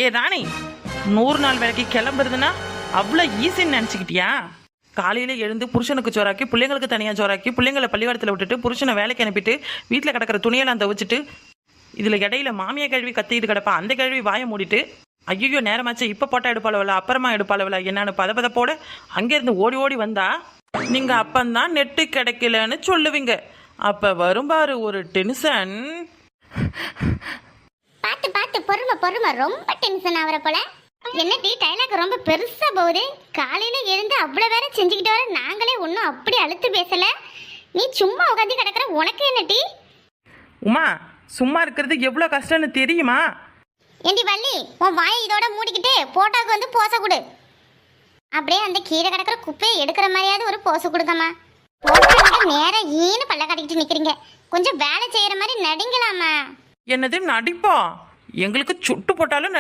ஏ ராணி, 100 நாள் வேலைக்கு கிளம்புறதுன்னா அவ்வளோ ஈஸின்னு நினச்சிக்கிட்டியா? காலையில் எழுந்து புருஷனுக்கு சோறாக்கி, பிள்ளைங்களுக்கு தனியாக சோறாக்கி, பிள்ளைங்களை பள்ளிக்கூடத்தில் விட்டுட்டு, புருஷனை வேலைக்கு அனுப்பிட்டு, வீட்டில் கிடக்கிற துணியெல்லாம் துவச்சிட்டு, இதில் இடையில மாமியா கழுவி கத்திட்டு கிடப்பா, அந்த கழுவி வாயை மூடிட்டு, ஐயோ நேரமாச்சு, இப்போ போட்டால் எடுப்பாளவல, அப்புறமா எடுப்பாளவல என்னன்னு பதப்பதப்போட அங்கேருந்து ஓடி ஓடி வந்தா நீங்கள் அப்பந்தான் நெட்டு கிடைக்கலன்னு சொல்லுவீங்க. அப்போ வரும்பாரு ஒரு டென்ஷன். பார்த்து பார்த்து பொறுமை ரொம்ப டென்ஷன் ஆகிற போல. என்ன டீ டைலாக் ரொம்ப பெருசா போகுது. காலையில எழுந்து அவ்வளவு வேற செஞ்சுக்கிட்டு வர, நாங்களே ஒன்றும் அப்படி அழுத்து பேசல. நீ சும்மா உட்காந்து கிடக்குற, உனக்கு என்ன டீ? உமா, சும்மா இருக்கிறது எவ்வளோ கஷ்டம்னு தெரியுமா? ஏண்டி வள்ளி, உன் வாயை இதோட மூடிக்கிட்டு போட்டோக்கு வந்து போச கொடு. அப்படியே அந்த கீழே கிடக்கிற குப்பையை எடுக்கிற மாதிரியாவது ஒரு போச கொடுக்கம்மா. போட்டோ நேரம் ஈனு பல்ல காட்டிக்கிட்டு நிக்கிறீங்க. கொஞ்சம் வேலை செய்யற மாதிரி நடிங்களாமா. என்னது நடிப்பா? எங்களுக்கு சுட்டு போட்டாலும்